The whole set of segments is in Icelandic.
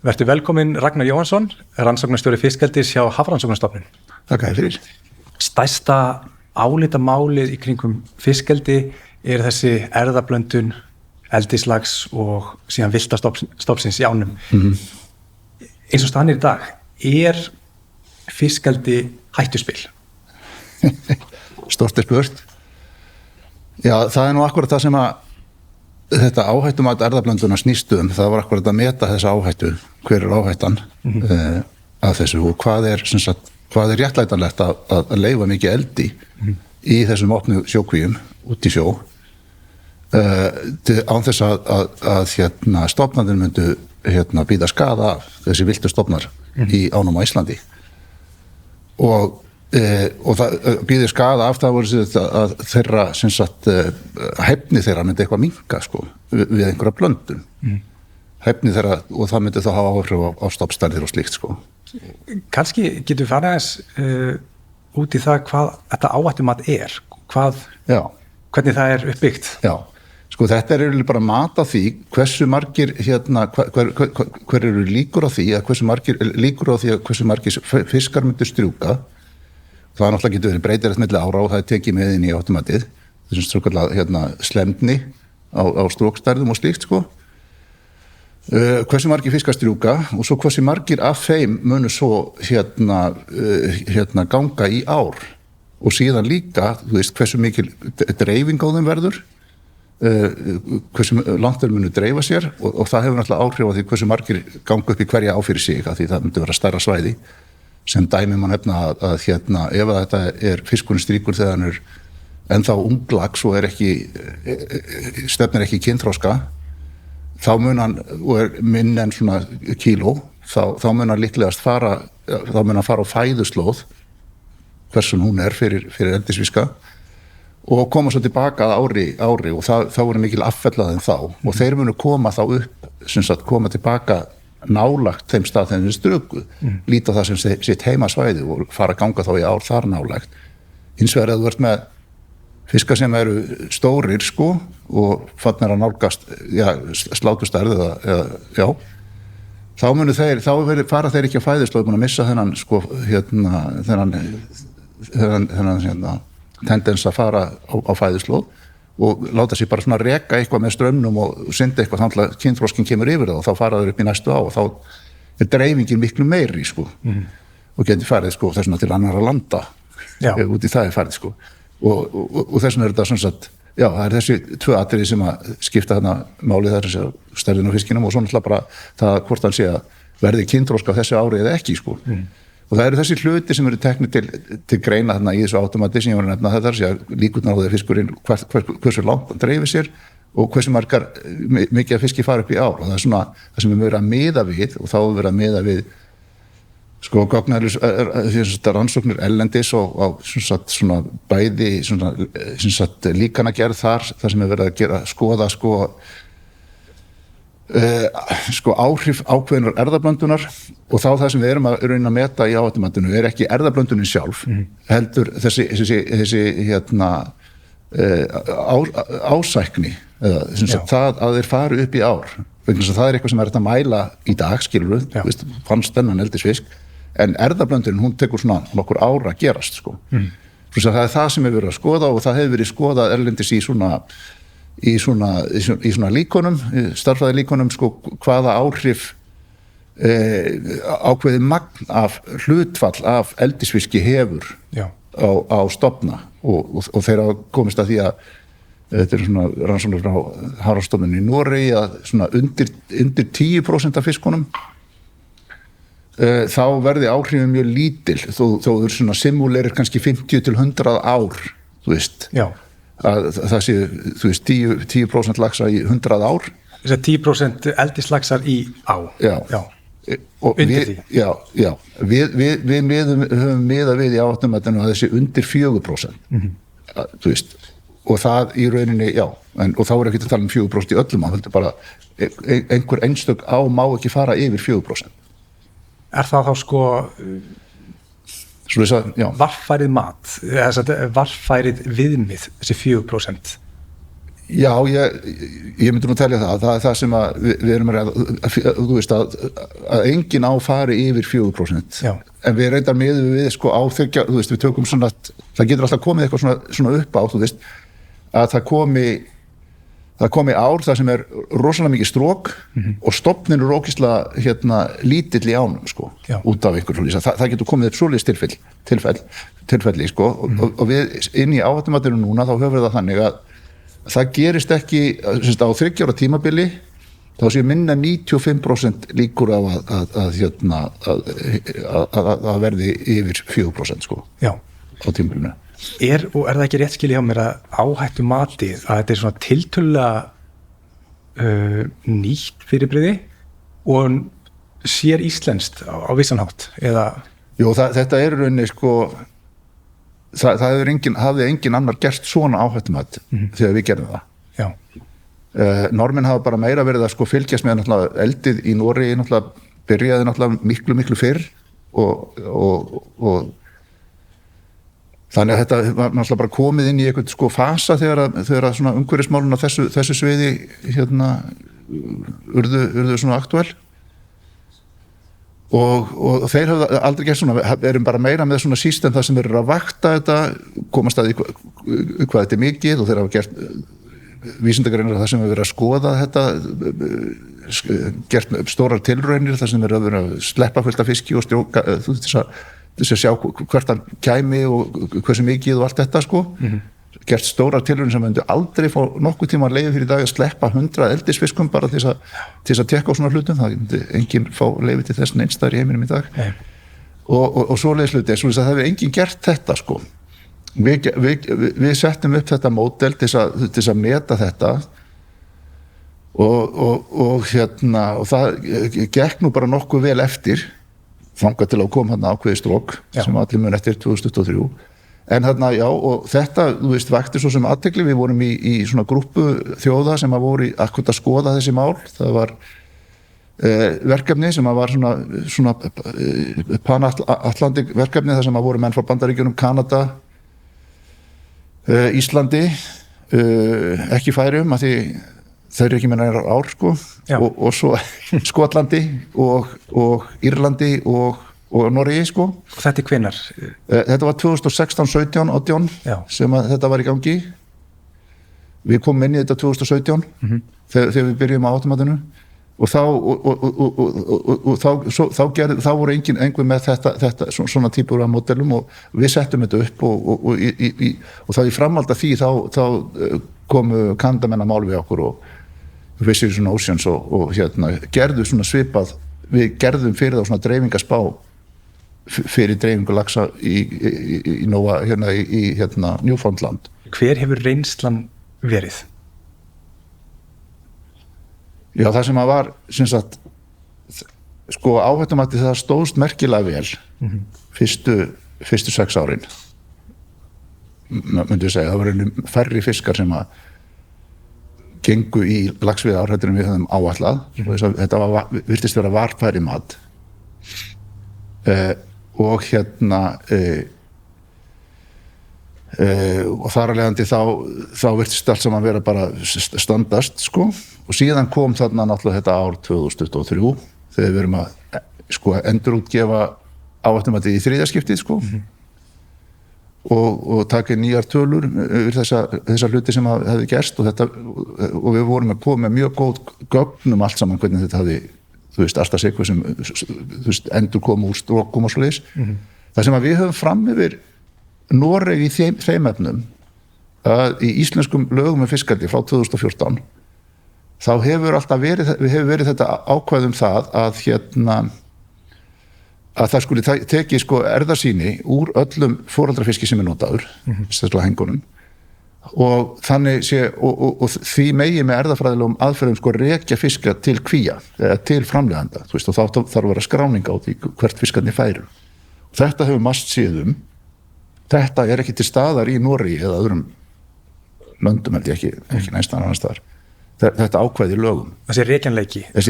Vertu velkominn Ragnar Jóhannsson, rannsóknarstjóri fiskeldis hjá Hafrannsóknastofnun. Þakka fyrir. Stærsta álitamálið í kringum fiskeldi þessi erfðablöndun, eldislax og síðan villta stofnsins í ánum. Eins og staðan í dag, fiskeldi hættuspil? Stórt spurt. Já, það nú akkurat það sem að þetta áhættumat erfðablönduna snýst það var akkurat að meta þessa áhættu, hver áhættan af þessu og hvað er réttlætanlegt að leyfa mikið eldi í þessum opnu sjókvíum út í sjó án þess að stofnarnir myndu bíða skaða af þessi villtu stofnar í ánum á Íslandi og það býðir skaða af það voru að þeirra hæfni þeirra myndi eitthvað minnka við einhverja blöndun hæfni þeirra og það myndi þá hafa áhrif á stofnstærðir og slíkt Kannski getur við farið aðeins út í það hvað þetta áhættumat hvernig það uppbyggt Já, þetta bara mat á því hversu margir hver eru líkur á því að hversu margir fiskar myndu strjúka það náttúrulega getur verið breytilegt milli ára og það tekið með inn í átumatið þessum strúkalla slemdni á strókstærðum og slíkt hversu margir fiskar strjúka og svo hversu margir af þeim munu svo ganga í ár og síðan líka hversu mikil dreifing á þeim verður hversu langt þeir munu dreifa sér og það hefur náttúrulega áhrif á því hversu margir ganga upp í hverja á fyrir sig því það myndi vera stærra svæði sem dæmi má nefna að ef þetta fiskurinn strýkur þegar hann ennþá unglax og stefnir ekki kynþroska þá mun hann og minn en svona kíló þá mun hann líklegast fara á fæðuslóð hversun hún fyrir eldisfiska og koma svo tilbaka að ári og þá voru mikil affellaðin þá og þeir munu koma þá upp koma tilbaka nálagt þeim stað þeim struku líta það sem sitt heimasvæði og fara að ganga þá í ár þar nálagt hins vegar að þú ert með fiskar sem eru stórir og farnir að nálgast slátustærð þá munu fara þeir ekki á fæðuslóð búin að missa þennan tendens að fara á fæðuslóð og láta sér bara svona reka eitthvað með strömmnum og synda eitthvað þannig að kynþroskin kemur yfir það og þá fara þau upp í næstu á og þá dreifingin miklu meiri og getur farið þessuna til annarra landa út í það farið og þessuna þetta það þessi tvö atriði sem að skipta þarna málið þar stærðin á fiskinum og svo náttúrulega bara það hvort hann sé að verði kynþroska á þessu ári eða ekki og það eru þessi hluti sem eru teknir til greina þarna í þessu átumati sem ég var að nefna þetta líkurnar á því að fiskurinn hversu langt hann dreifir sér og hversu mikið að fiski fara upp í ár og það svona það sem við verðum að miða við og þá verðum að miða við rannsóknir ellendis og svona bæði líkana gerð þar sem við verðum að skoða áhrif ákveðinar erfðablöndunar og þá það sem við erum að reyna að meta í áhættumatinu ekki erfðablöndunin sjálf heldur þessi ásækni það að þeir fari upp í ár vegna þess að það eitthvað sem hægt að mæla í dag skilur við, fannst þennan eldisfisk en erfðablöndunin hún tekur svona nokkur ára að gerast það það sem við verðum að skoða og það hefur verið skoðað erlendis í svona líkonum, starffræði líkonum hvaða áhrif ákveðið magn af hlutfall af eldisfiski hefur á stofna og þeir hafa komist að því að þetta svona rannsóknir frá Hafrannsóknastofnun í Noregi að svona undir 10% af fiskunum þá verði áhrifin mjög lítil þó þau svona simulerir kannski 50 til 100 ár þú veist að það sé, 10% laxa í 100 ár. Þess að 10% eldislaxar í á. Já. Og við höfum miðað við í áhættumatinu að þessi undir 4%. Þú veist, og það í rauninni, og þá ekki að tala um 4% í öllum, það heldur bara einhver einstök á má ekki fara yfir 4%. Það þá varfærið mat, varfærið viðmið, þessi 4%, Já, ég myndi nú telja það er það sem að við erum þú veist að engin á fari yfir 4%. Já. En við reyndar miðum við sko á þykja, þú veist, við tökum svona, það getur alltaf komið eitthvað svona upp á, þú veist, að það komi ár þar sem rosalega mikið strók og stofnin ógeðslega lítill í ánum sko, út af ykkur svoleiðis. Það getur komið upp svoleiðis tilfelli sko, og við inn í áhættumatinu núna þá höfum við það þannig að það gerist ekki á 3 ára tímabili, þá sé minna 95% líkur af að verði yfir 4% sko, Já. á tímabilinu. Er það ekki rétt skilja hjá mér að áhættu matið, að þetta er svona tiltölulega nýtt fyrirbrigði og sér íslenskt á vissan hátt, eða? Jú, þetta er rauninni sko, það hafði engin annar gert svona áhættumat þegar við gerðum það. Já. Normenn hafa bara meira verið að sko fylgjast með náttúrulega eldið í Noregi náttúrulega byrjaði náttúrulega miklu fyrr og þannig að þetta var náttúrulega bara komið inn í einhvern sko fasa þegar svona umhverfismálun á þessu sviði urðu svona aktuell og þeir hafa aldrei gert svona, erum bara meira með svona system það sem eru að vakta þetta, komast að hvað þetta er mikið, og þeir hafa gert vísindagreinar það sem hefur verið að skoða þetta, gert stórar tilraunir þar sem eru að vera að sleppa fullt af fiski og strjóka þess að sjá hvert hann kæmi og hversu mikið og allt þetta sko, gert stórar tilraunir sem hefur aldrei fá nokkuð tíma að leiði fyrir í dag að sleppa 100 eldisfiskum bara til þess að tekka á svona hlutum, það er enginn fá leiði til þess neinstæðar í heiminum í dag. og svoleiðis hluti, svo það hefur enginn gert þetta sko. Við settum upp þetta módel til þess að meta þetta og það gekk nú bara nokkuð vel eftir þangað til að koma ákveðið strók sem allir mun eftir 2023, en og þetta, þú veist, vakti svo sem athygli. Við vorum í svona grúppu þjóða sem að voru akkurat að skoða þessi mál. Það var verkefni sem að var svona Pan-Atlantic verkefni þar sem að voru menn frá Bandaríkjunum, Kanada, Íslandi, ekki Færeyjum að því þau eru ekki með næra ár sko, og svo Skotlandi og Írlandi og Noregi sko. Og þetta hvenær? Þetta var 2016, 17, 18 sem að þetta var í gangi. Við komum inn í þetta 2017 þegar við byrjum á átumatinu og þá voru einhver með þetta svona típur af modellum og við settum þetta upp og þá í framhald af því þá komu Kanadamenn að máli við okkur og Fisheries and Oceans og gerðu svona svipað. Við gerðum fyrir þá svona dreifingaspá fyrir dreifingu laxa í Nóa í Newfoundland. Hver hefur reynslan verið? Já, það sem að var sem sagt, sko áhættumati það stóðst merkilega vel fyrstu 6 árin, myndi ég segja. Það voru færri fiskar sem að gengu í laxveiðar en við höfum áætlað. Þetta virtist vera varfæri mat og og þar að leiðandi þá virtist allt saman vera bara standast sko, og síðan kom þarna náttúrulega þetta ár 2023 þegar við erum að sko endurútgefa áhættumatið í 3. skiptið sko og taka nýjar tölur yfir þessa hluti sem hefði gerst og við vorum að koma með mjög góð gögnum allt saman hvernig þetta hefði, þú veist, alltaf eitthvað sem þú veist, endur koma úr strókum og svoleiðis. Það sem að við höfum fram yfir Noregi í þeim efnum að í íslenskum lögum um fiskeldi frá 2014 þá hefur verið þetta ákvæðum það að það skuli tekið sko erfðasýni úr öllum foreldrafiski sem notaður, sérstaklega hengunum, og þannig sé og því megi með erfðafræðilegum aðferðum sko rekja fiska til kvía eða til framleiðanda, þú veist, og þá þarf að vera skráning á því hvert fiskarnir færu. Þetta hefur mast síðum. Þetta er ekki til staðar í Noregi eða öðrum löndum, held ég ekki næstan annars staðar. Þetta ákvæði lögum. Þessi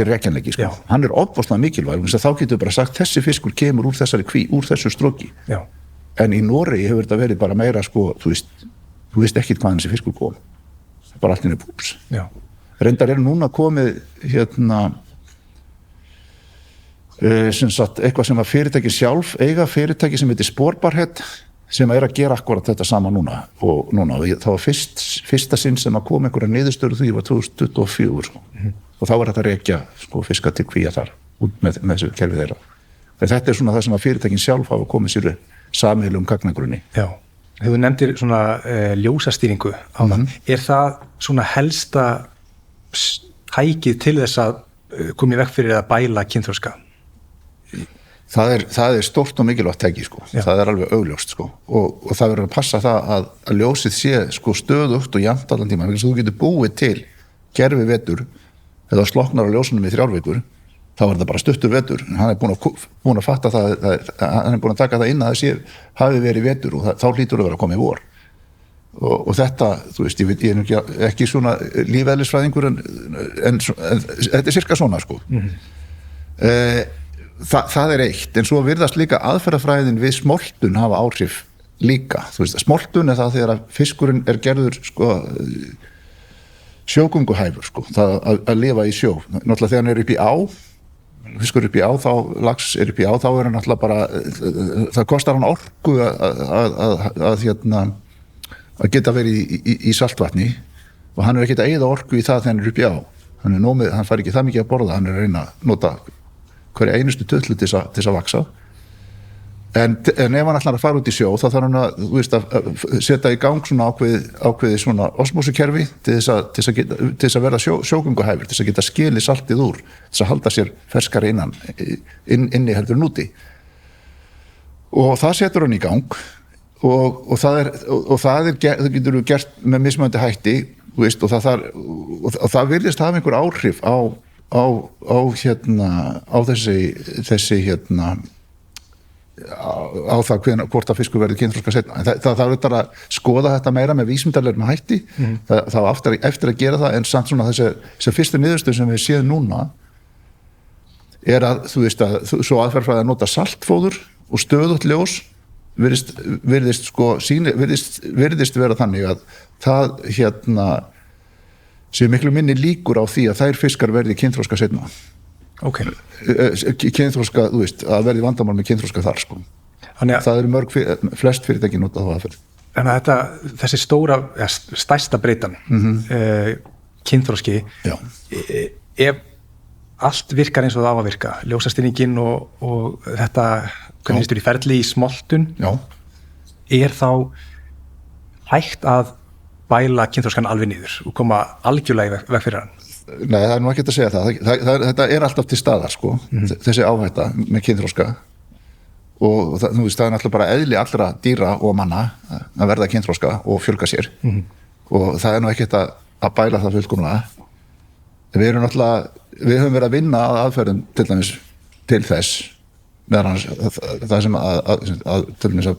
rekjanleiki sko. Hann er ofboðslega mikilvæg, þá getur bara sagt þessi fiskur kemur úr þessari kví, úr þessu stróki. Já. En í Noregi hefur þetta verið bara meira sko, þú veist ekki hvaðan þessi fiskur kom. bara allt inni púps. Já. Reyndar núna komið sem sagt, eitthvað sem að fyrirtæki sjálf eiga fyrirtæki sem heitir Sporbarhead sem að gera akkurat þetta sama núna og það var fyrsta sinn sem að koma einhverja niðurstöður því var 2024 sko. Og þá var þetta að rekja sko, fiska til Kvíar þar út með þessu kerfi þeirra. Þetta svona það sem að fyrirtækin sjálf hafa komið sér sameiginlegum gagnagrunni. Já, þegar þú nefndir svona ljósastýringu á það, það svona helsta tækið til þess að koma í veg fyrir að bæla kynþroska? Það er stórt og mikilvægt tæki sko. Það er alveg augljóst sko. Og það verður að passa það að ljósið sé sko, stöðugt og jafnt allan tíma. Þú getur búið til gerfi vetur eða sloknar á ljósunum í 3 vikur, þá er það bara stuttur vetur. Hann er búin að fatta það, hann er búin að taka það inn að það hafi verið vetur og þá hlýtur að vera að koma í vor. Og þetta, þú veist, ég er ekki svona lífeðlisfræðingur en þetta er cirka svona sko. Það er eitt, en svo virðast líka aðferðafræðin við smoltun hafa áhrif líka. Þú veist, smoltun er það þegar fiskurinn er gerður sko, sjógönguhæfur, sko, það að lifa í sjó. Náttúrulega þegar hann er upp í á, fiskur upp í á, lax er upp í á, þá er hann náttúrulega bara, það kostar hann orku að geta verið í saltvatni og hann er ekki að eyða orku í það þegar hann er upp í á. Hann fær ekki það mikið að borða, hann er að reyna að nota hverja einustu tullu til þess að vaksa en ef hann ætlar að fara út í sjó þá þarf hann að setja í gang svona ákveði svona osmósukerfi til þess að verða sjógönguhæfur, til þess að geta skilið saltið úr, til þess að halda sér ferskari inni heldur en úti og það setur hann í gang og það getur gert með mismunandi hætti og það virðist hafa einhver áhrif á þessi á það hvort að fiskur verður kynþroska seinna. Það er að skoða þetta meira með vísindalegum hætti það á eftir að gera það en samt svona þessi fyrstu niðurstöð sem við séum núna er að þú veist að svo aðferðfræði að nota saltfóður og stöðugt ljós virðist vera þannig að það sé miklu minni líkur á því að þær fiskar verði kynþroska seinna. Ok. Kynþroska, þú veist, að verði vandamál með kynþroska þar, sko. Það eru flest fyrirtæki notað á aðferð. En þessi stærsta breytan, kynþroski, ef allt virkar eins og það á að virka, ljósastýringin og þetta, hvernig finnst þér í ferli í smoltun, er þá hægt að bæla kynþroskan alveg niður og koma algjörlega í veg fyrir hann? Nei, það er nú ekki að segja það. Þetta er alltaf til staðar, sko, þessi áhætta með kynþroska og það er náttúrulega bara eðli allra dýra og manna að verða kynþroska og fjölga sér og það er nú ekki að bæla það fullkomlega. Við höfum verið að vinna að aðferðum til dæmis til þess meðan það sem til dæmis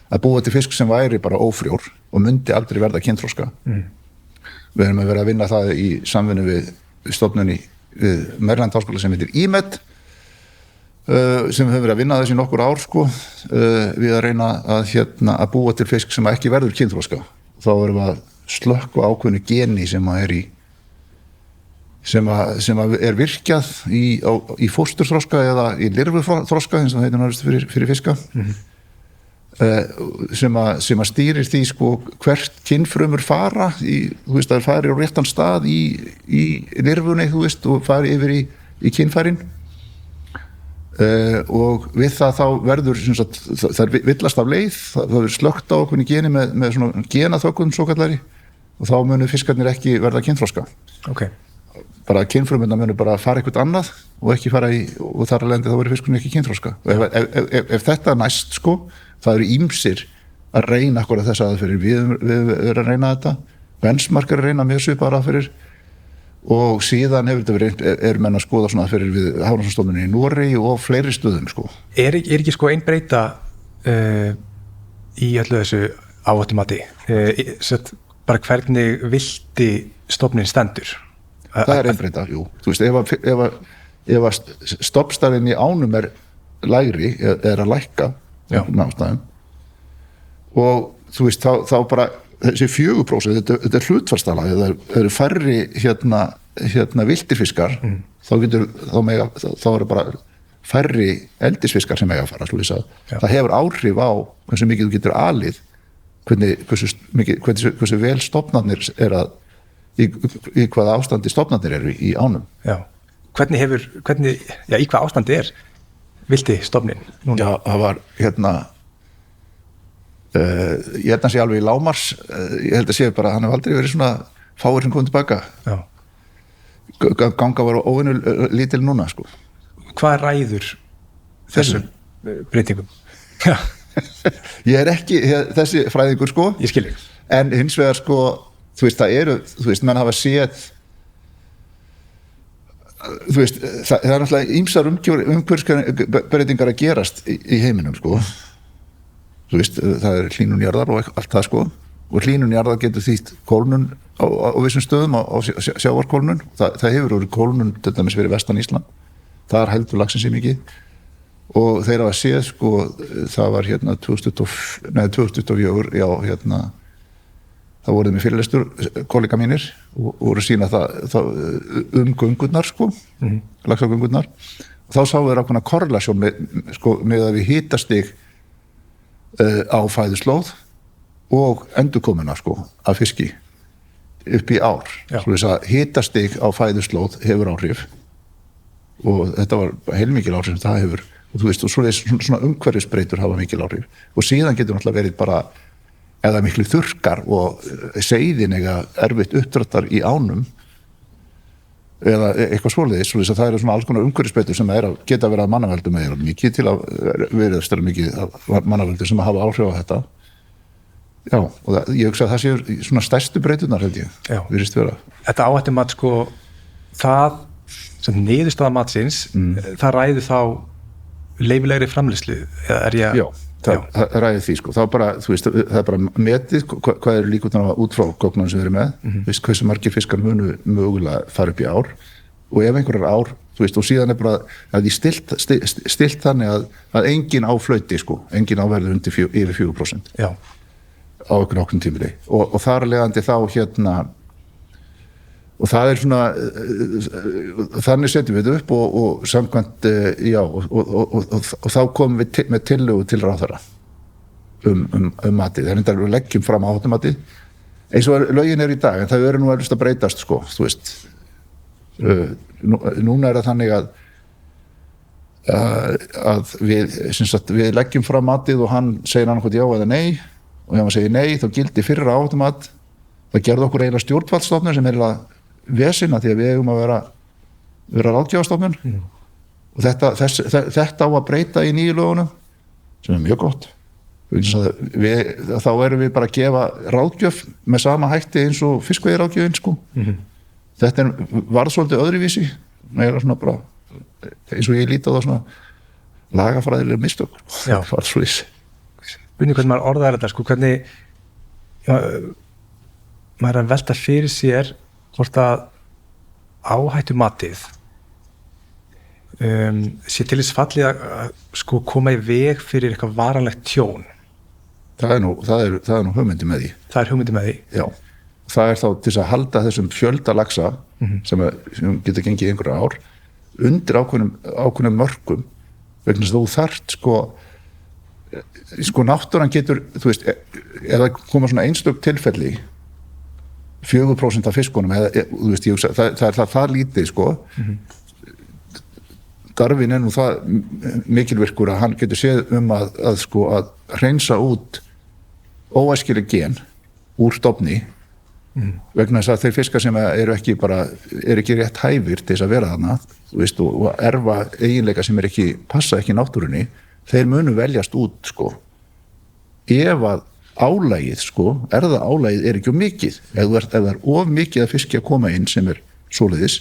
að búa til fisk sem væri bara ófrjór og myndi aldrei verða kynþroska. Við höfum verið að vinna það í samvinnu við stofnunni við Maryland háskóla sem heitir IMED sem höfum verið að vinna þessi nokkur ár sko, við að reyna að búa til fisk sem ekki verður kynþroska. Þá erum við að slökkva ákveðnu geni sem er virkjað í fósturþroska eða í lirfuþroska eins og það heitir fyrir fiska sem að stýrir því sko hvert kynfrumur fara það fari á réttan stað í lirfunni og fari yfir í kynfærin og við það þá verður það villast af leið, það verður slökkt á okkur geni með svona genaþökkum svokallari og þá munu fiskarnir ekki verða kynþroska. Okay. Bara kynfrumurnar munu bara fara eitthvað annað og ekki fara og þar að lendi þá verður fiskurinn ekki kynþroska. Ef þetta næst sko, það eru ýmsir að reyna akkurat þessa aðferðir. Við erum að reyna þetta, Benchmark er að reyna mjög svipaðar aðferðir og síðan er menn að skoða svona aðferðir við Hafrannsóknastofnuninni í Noregi og fleiri stöðum sko. Er ekki sko ein breyta í öllu þessu áhættumati? Bara hvernig vildi stofnunin stendur? Það er ein breyta, jú. Þú veist, ef að stofnstærðin í ánum er lægri, er að lækka náttúrulega og þú veist, þá bara þessi 4%, þetta hlutfallstala, eða eru færri viltir fiskar, þá eru bara færri eldisfiskar sem eiga að fara, það hefur áhrif á hversu mikið þú getur alið, hversu vel stofnarnir í hvaða ástandi stofnarnir eru í ánum. Já. Í hvað ástandi vilti stofnin núna? Já, það var ég held að sé alveg í lámars, ég held að sé bara hann hef aldrei verið svona fáir sem komið tilbaka. Já. Ganga var óvinnu lítil núna, sko. Hvað ræður þessum breytingum? Já. Ég ekki þessi fræðingur, sko. Ég skil þig. En hins vegar, sko, menn hafa séð, það náttúrulega ýmsar umhverfisbreytingar að gerast í heiminum, sko. Það hlýnun jarðar og allt það, sko. Og hlýnun jarðar getur þýtt kólnun á vissum stöðum, á sjávarkólnun. Það hefur verið kólnun, til dæmis fyrir vestan Ísland. Það heldur laxinn sér mikið. Og þeir hafa séð, sko, það var 2024, já, það voruð með fyrirlestur, kollega mínir, og voru sína það göngurnar, sko, laxagöngurnar. Þá sáu þeir ákveðna korrelasjón með að við hitastig á fæðuslóð og endurkomuna, sko, af fiski upp í ár. Svo þess að hitastig á fæðuslóð hefur áhrif og þetta var heilmikil áhrif sem það hefur. Og og svona umhverfisbreytur hafa mikil áhrif. Og síðan getur náttúrulega verið bara eða miklu þurrkar og seiðin eiga erfitt uppdráttar í ánum eða eitthvað svoleiðis, svo það eru svona alls konar umhverfisbreytur sem geta verið að mannaveldum eða mikið til að verið stærra mikið mannaveldur sem hafa áhrif á þetta. Já, og ég hugsa að það séu svona stærstu breyturnar, held ég. Já. Virðist vera. Þetta áhættumat, sko, það sem niðurstaða matsins, það ræður þá leyfilegri framleiðslu, Já, það ræði því, sko. Það er bara metið hvað eru líkurnar út frá gögnunum sem við erum með, hversu margir fiskar munu mögulega fara upp í ár, og ef einhverjar ár, og síðan er bara að því stilt þannig að engin á flauti, sko, engin áverður undir yfir 4%. Já. Á einhvern ákveðnum tímabili. Og þar leiðandi þá og það er svona, þannig setjum við upp og samkvæmt, já, og þá komum við með tillögu til ráðherra matið. Það er enda við leggjum fram áhættumatið, eins og lögin í dag, en það eru nú að breytast, sko, núna er það þannig að við leggjum fram matið og hann segir annað já eða nei, og ef hann segir nei, þá gildi fyrra áhættumat. Það gerði okkur eiginlega stjórnvaldsstofnun sem vesina, því að við eigum að vera ráðgjafastofnun, og þetta á að breyta í nýju lögunum, sem er mjög gott. Þá erum við bara að gefa ráðgjöf með sama hætti eins og fiskveiðiráðgjöfin, sko. Þetta varð svolítið öðruvísi, svona bara, eins og ég líti á það svona lagafræðilega mistök. Já. Það var svolítið. Hvernig maður orðar þetta, sko, hvernig maður að velta fyrir sér hvort að áhættumatið sé til þess fallið að sko koma í veg fyrir eitthvað varanlegt tjón. Það er nú hugmyndi með því. Það er hugmyndi með því? Já. Það er þá til þess að halda þessum fjölda laxa sem geta gengið einhverja ár undir ákveðnum mörkum, vegna þess að þú þarft, sko náttúran getur, ef það koma svona einstök tilfelli 4% af fiskunum, það er það lítið, sko. Darwin er nú það mikilvirkur að hann getur séð að hreinsa út óæskileg gen úr stofni, vegna þess að þeir fiskar sem eru ekki rétt hæfir til þess að vera þarna, og erfa eiginleika sem passa ekki náttúrunni, þeir munu veljast út, sko. Ef að álægið, sko, erfðaálægið er ekki of mikið. Ef það er of mikið að fiski að koma inn sem er svoleiðis,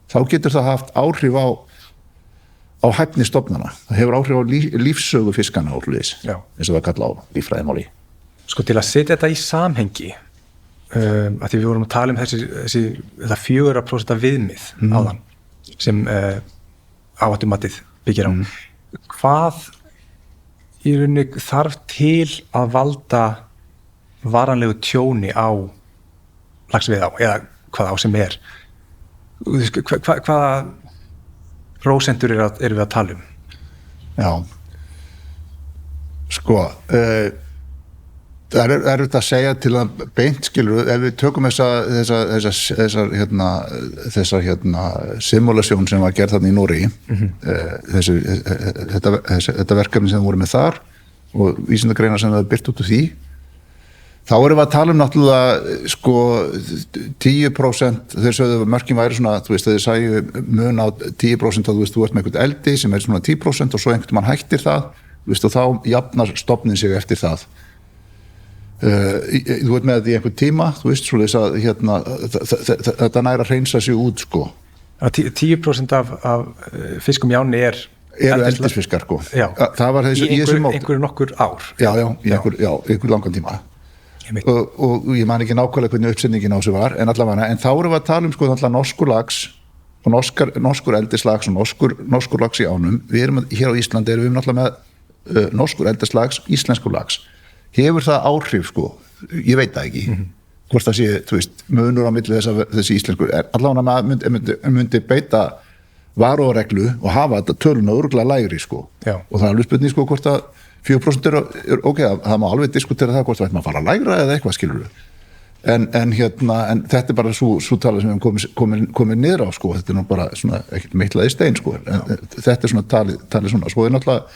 þá getur það haft áhrif á hæfni stofnana. Það hefur áhrif á lífssögu fiskana og svoleiðis, eins og það kalla á líffræðimáli. Sko, til að setja þetta í samhengi, að því við vorum að tala um þetta 4% viðmið áðan, sem áhættumatið byggir á. Hvað í rauninni þarf til að valda varanlegu tjóni á laxveiðá eða hvað á sem hvaða prósentur erum við að tala um? Já, sko það er þetta að segja til að beint skilur, ef við tökum þessar simulasjón sem var gerð þarna í Noregi, þetta verkefni sem voru með þar og vísindagreinar sem það byrt út úr því, þá erum við að tala um náttúrulega sko 10%, þeir sögðu mörkin væri svona, þú veist, þeir sæju mun á 10% að þú ert með einhvern eldi sem er svona 10% og svo einhvern mann hættir það, þú veist, og þá jafnar stofnin sig eftir það. Þú ert með þetta í einhvern tíma, þú veist, svo þess að þetta næra að hreinsa sig út, sko. 10% af fiskum í ánni eru eldisfiskar, sko. Já. Það var þessi, í einhverju nokkur ár. Já, í einhver langan tíma. Og ég man ekki nákvæmlega hvernig uppsetningin á þessu var, en allavega, en þá erum við að tala um sko náttúrulega norskur lax og norskur eldislax og norskur lax í ánum. Við erum hér á Íslandi erum við náttúrulega með norskur eldislax, íslenskur lax. Hefur það áhrif sko? Ég veit það ekki. Hvort það sé, þú veist, munur á milli þessi íslenskur allavega maður myndi beita varúðarreglu og hafa þetta töluna örugglega lægri sko. Já. Og það er alveg spurning sko hvort að 4% er ok, það má alveg diskutera það hvort það ætti maður að fara að lægra eða eitthvað skilur við. En þetta er bara svo tala sem við komið niður á sko, þetta er nú bara svona ekkert meitlaði stein sko, en þetta er svona talið svona, svo er náttúrulega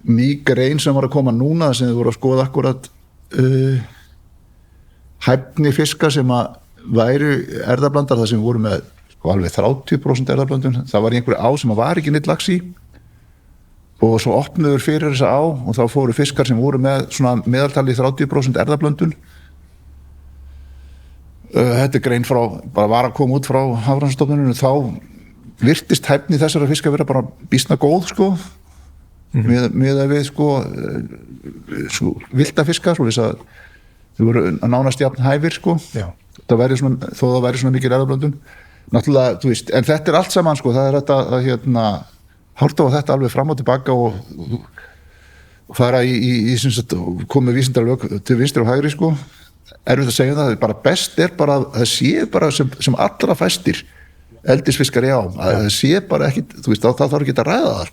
ný grein sem var að koma núna sem þið voru að skoða akkurat hæfni fiska sem að væru erðablandar, það sem voru með sko alveg 30% erðablandun, það var í einhverju á sem að var ekki neitt lax í og svo opnuður fyrir þessa á og þá fóru fiskar sem voru með svona meðaltali 30% erðablöndun. Þetta er grein bara var að koma út frá Hafrannsóknastofnuninni, þá virtist hæfni þessara fiska vera bara býsna góð sko, með að við sko vilda fiska, svo þess að þau voru nánast jafn hæfir sko. Já. Þó það væri svona mikil erðablöndun. Náttúrulega, þú veist, en þetta er allt saman sko, það er þetta að horta á þetta alveg fram og tilbaka og fara í komið vísindarlög til vinstri og hægri sko, erfitt að segja það, bara best er bara að það sé bara sem allra fæstir eldisfiskar í ám, að það sé bara ekki, þú veist, það þarf ekki að ræða það.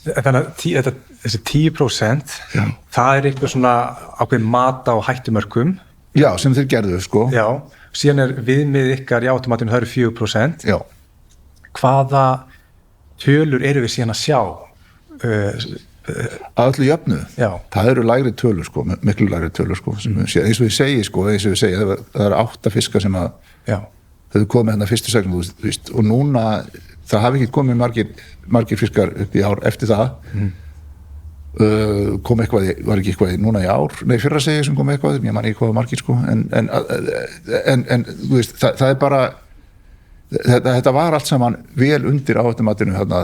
Þannig að þessi 10%, já, það er eitthvað svona ákveðin mata á hættumörkum. Já, sem þeir gerðu sko. Já, síðan er viðmið ykkar í átomatinu, það eru 4%. Já. Hvaða tölur eru við síðan að sjá? Að öllu jöfnu. Já. Það eru lægri tölur sko, miklu lægri tölur sko, eins og við segi sko, það eru 8 fiskar sem að þau komið hérna fyrstu segnum, þú veist, og núna það hafi ekki komið margir fiskar upp í ár eftir það. Kom eitthvað, var ekki eitthvað núna í ár, fyrra segi sem kom eitthvað, ég man ekki hvað margir sko, en þú veist, það er bara þetta var allt saman vel undir áhættumatinu þarna,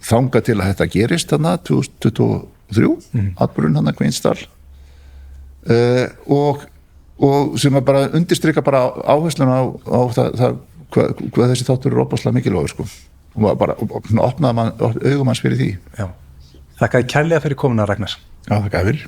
þanga til að þetta gerist þarna 2023, atburðurinn þarna Kveinsdal, og sem að bara undirstrika bara áhersluna á það hvað þessi þáttur er opaslega mikilvægur sko, og bara opnaði augum hans fyrir því. Já. Þakka þér kærlega fyrir komuna, Ragnar. Já, þakka þér.